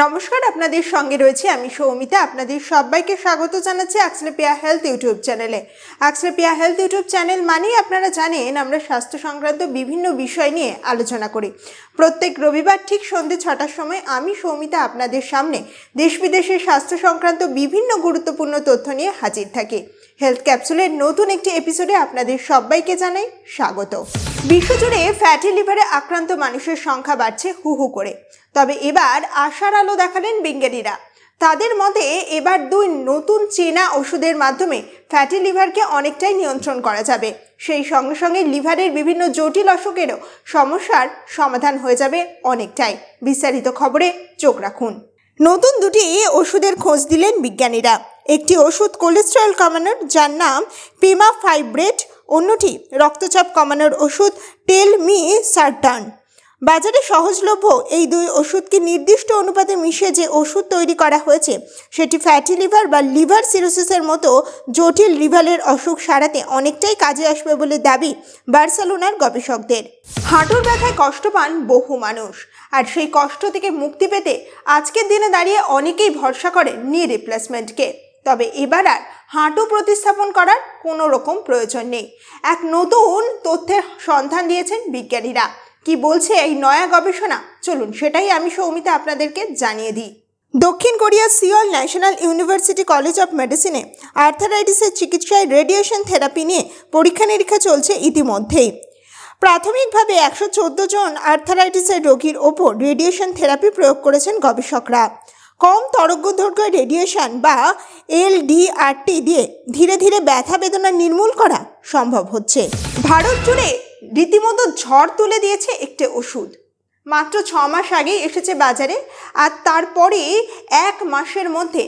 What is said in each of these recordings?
নমস্কার, আপনাদের সঙ্গে রয়েছে আমি সৌমিতা। আপনাদের সবাইকে স্বাগত জানাচ্ছি অ্যাক্সলেপিয়া হেলথ ইউটিউব চ্যানেলে। অ্যাক্সলেপিয়া হেলথ ইউটিউব চ্যানেল মানেই আপনারা জানেন আমরা স্বাস্থ্য সংক্রান্ত বিভিন্ন বিষয় নিয়ে আলোচনা করি। প্রত্যেক রবিবার ঠিক সন্ধ্যে 6টার সময় আমি সৌমিতা আপনাদের সামনে দেশ বিদেশের স্বাস্থ্য সংক্রান্ত বিভিন্ন গুরুত্বপূর্ণ তথ্য নিয়ে হাজির থাকি। হেলথ ক্যাপসুলের নতুন একটি এপিসোডে আপনাদের সবাইকে জানাই স্বাগত। বিশ্বজুড়ে ফ্যাটি লিভারে আক্রান্ত মানুষের সংখ্যা বাড়ছে হু হু করে। তবে এবার আশার আলো দেখালেন বিজ্ঞানীরা। তাদের মতে এবার দুই নতুন চেনা ওষুধের মাধ্যমে ফ্যাটি লিভারকে অনেকটাই নিয়ন্ত্রণ করা যাবে। সেই সঙ্গে সঙ্গে লিভারের বিভিন্ন জটিল অসুখেরও সমস্যার সমাধান হয়ে যাবে অনেকটাই। বিস্তারিত খবরে চোখ রাখুন। নতুন দুটি ওষুধের খোঁজ দিলেন বিজ্ঞানীরা। একটি ওষুধ কোলেস্টেরল কমানোর, যার নাম পেমাফাইব্রেট। অন্যটি রক্তচাপ কমানোর ওষুধ টেলমিসার্টান। বাজারে সহজলভ্য এই দুই ওষুধকে নির্দিষ্ট অনুপাতে মিশিয়ে যে ওষুধ তৈরি করা হয়েছে সেটি ফ্যাটি লিভার বা লিভার সিরোসিসের মতো জটিল লিভারের অসুখ সারাতে অনেকটাই কাজে আসবে বলে দাবি বার্সেলোনার গবেষকদের। হাঁটুর ব্যথায় কষ্ট পান বহু মানুষ, আর সেই কষ্ট থেকে মুক্তি পেতে আজকের দিনে দাঁড়িয়ে অনেকেই ভরসা করেন নি রিপ্লেসমেন্টকে। তবে এবার আর হাঁটু প্রতিস্থাপন করার কোনো রকম প্রয়োজন নেই। এক নতুন তথ্যের সন্ধান দিয়েছেন বিজ্ঞানীরা। কি বলছে এই নয়া গবেষণা, চলুন সেটাই আমি সৌমিতা আপনাদেরকে জানিয়ে দিই। দক্ষিণ কোরিয়ার Seoul national university college of মেডিসিনে আর্থারাইটিসের চিকিৎসায় রেডিয়েশন থেরাপি নিয়ে পরীক্ষা নিরীক্ষা চলছে ইতিমধ্যেই। প্রাথমিকভাবে 114 জন আর্থারাইটিসের রোগীর ওপর রেডিয়েশন থেরাপি প্রয়োগ করেছেন গবেষকরা। কম তরঙ্গদৈর্ঘ্য রেডিয়েশন বা এলডিআরটি দিয়ে ধীরে ধীরে ব্যথা বেদনা নির্মূল করা সম্ভব হচ্ছে। ভারত জুড়ে রীতিমতো ঝড় তুলে দিয়েছে একটি ওষুধ। মাত্র 6 মাস আগেই এসেছে বাজারে, আর তারপরে 1 মাসের মধ্যে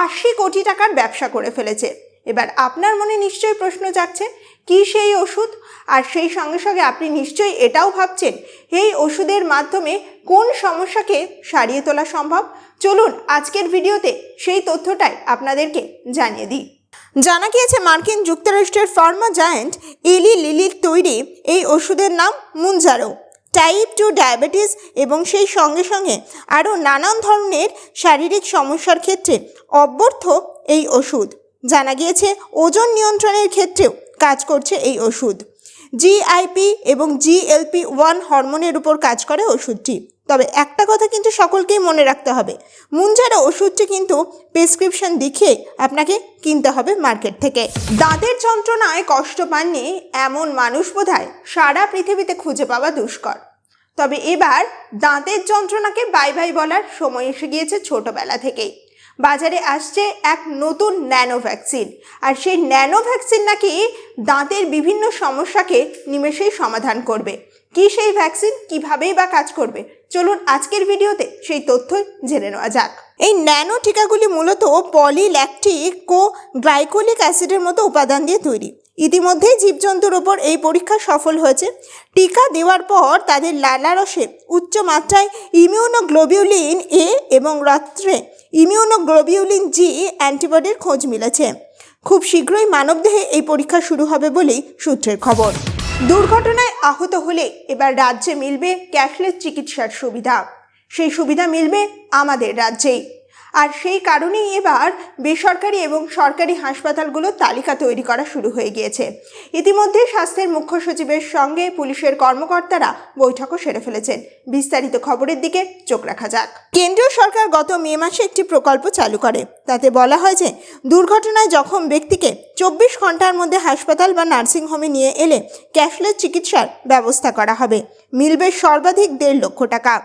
80 কোটি টাকার ব্যবসা করে ফেলেছে। এবার আপনার মনে নিশ্চয়ই প্রশ্ন জাগছে, কি সেই ওষুধ? আর সেই সঙ্গে সঙ্গে আপনি নিশ্চয়ই এটাও ভাবছেন এই ওষুধের মাধ্যমে কোন সমস্যাকে সারিয়ে তোলা সম্ভব। চলুন আজকের ভিডিওতে সেই তথ্যটাই আপনাদেরকে জানিয়ে দিই। জানা গিয়েছে মার্কিন যুক্তরাষ্ট্রের ফার্মা জায়ান্ট এলি লিলির তৈরি এই ওষুধের নাম মুনজারো। টাইপ 2 ডায়াবেটিস এবং সেই সঙ্গে সঙ্গে আরও নানান ধরনের শারীরিক সমস্যার ক্ষেত্রে অব্যর্থ এই ওষুধ। জানা গিয়েছে ওজন নিয়ন্ত্রণের ক্ষেত্রেও কাজ করছে এই ওষুধ। জিআইপি এবং GLP-1 হরমোনের উপর কাজ করে ওষুধটি। তবে একটা কথা কিন্তু সকলকেই মনে রাখতে হবে, মুনজারো ওষুধটি কিন্তু প্রেসক্রিপশন দেখিয়ে আপনাকে কিনতে হবে মার্কেট থেকে। দাঁতের যন্ত্রণায় কষ্ট পাননি এমন মানুষ বোধহয় সারা পৃথিবীতে খুঁজে পাওয়া দুষ্কর। তবে এবার দাঁতের যন্ত্রণাকে বাই বাই বলার সময় এসে গিয়েছে ছোটবেলা থেকেই। বাজারে আসছে এক নতুন ন্যানো ভ্যাকসিন, আর সেই ন্যানো ভ্যাকসিন নাকি দাঁতের বিভিন্ন সমস্যাকে নিমেষেই সমাধান করবে। কি সেই ভ্যাকসিন, কিভাবেই বা কাজ করবে, চলুন আজকের ভিডিওতে সেই তথ্য জেনে নেওয়া যাক। এই ন্যানো টিকাগুলি মূলত পলিল্যাকটিক গ্লাইকোলিক অ্যাসিডের মতো উপাদান দিয়ে তৈরি। ইতিমধ্যেই জীবজন্তুর ওপর এই পরীক্ষা সফল হয়েছে। টিকা দেওয়ার পর তাদের লালারসে উচ্চ মাত্রায় ইমিউনোগ্লোবিউলিন এ এবং রক্তে ইমিউনোগ্লোবিউলিন জি অ্যান্টিবডির খোঁজ মিলেছে। খুব শীঘ্রই মানবদেহে এই পরীক্ষা শুরু হবে বলেই সূত্রের খবর। দুর্ঘটনায় আহত হলে এবার রাজ্যে মিলবে ক্যাশলেস চিকিৎসার সুবিধা। সেই সুবিধা মিলবে আমাদের রাজ্যেই। আর সেই কারণেই এবার বেসরকারি এবং সরকারি হাসপাতালগুলোর তালিকা তৈরি করা শুরু হয়ে গিয়েছে। ইতিমধ্যে স্বাস্থ্যের মুখ্য সচিবের সঙ্গে পুলিশের কর্মকর্তারা বৈঠকও সেরে ফেলেছেন। বিস্তারিত খবরের দিকে চোখ রাখা যাক। কেন্দ্রীয় সরকার গত মে মাসে একটি প্রকল্প চালু করে। তাতে বলা হয় যে দুর্ঘটনায় জখম ব্যক্তিকে 24 ঘন্টার মধ্যে হাসপাতাল বা নার্সিংহোমে নিয়ে এলে ক্যাশলেস চিকিৎসার ব্যবস্থা করা হবে। মিলবে সর্বাধিক 1.5 লক্ষ টাকা।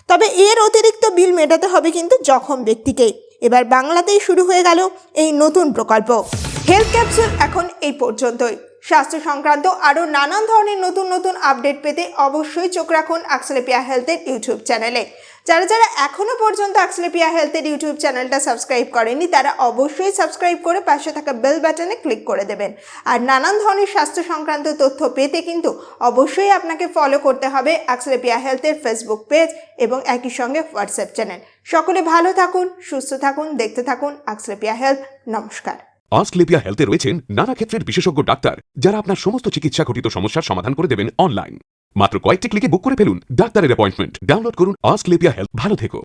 তবে এর অতিরিক্ত বিল মেটাতে হবে কিন্তু জখম ব্যক্তিকে। এবার বাংলাতেই শুরু হয়ে গেল এই নতুন প্রকল্প। হেলথ ক্যাপসুল এখন এই পর্যন্তই। স্বাস্থ্য সংক্রান্ত আরও নানান ধরনের নতুন নতুন আপডেট পেতে অবশ্যই চোখ রাখুন অ্যাক্সলেপিয়া হেলথের ইউটিউব চ্যানেলে। যারা যারা এখনও পর্যন্ত অ্যাক্সলেপিয়া হেলথের ইউটিউব চ্যানেলটা সাবস্ক্রাইব করেনি তারা অবশ্যই সাবস্ক্রাইব করে পাশে থাকা বেল বাটনে ক্লিক করে দেবেন। আর নানান ধরনের স্বাস্থ্য সংক্রান্ত তথ্য পেতে কিন্তু অবশ্যই আপনাকে ফলো করতে হবে অ্যাক্সলেপিয়া হেলথের ফেসবুক পেজ এবং একই সঙ্গে হোয়াটসঅ্যাপ চ্যানেল। সকলে ভালো থাকুন, সুস্থ থাকুন, দেখতে থাকুন অ্যাক্সলেপিয়া হেলথ। নমস্কার। অস্ট্রেলিয়া হেলথে রয়েছেন নানা ক্ষেত্রের বিশেষজ্ঞ ডাক্তার, যারা আপনার সমস্ত চিকিৎসা ঘটিত সমস্যার সমাধান করে দেবেন অনলাইন। মাত্র কয়েকটি ক্লিকে বুক করে ফেলুন ডাক্তারের অ্যাপয়েন্টমেন্ট। ডাউনলোড করুন আস্কলেপিয়া হেলথ। ভালো থেকো।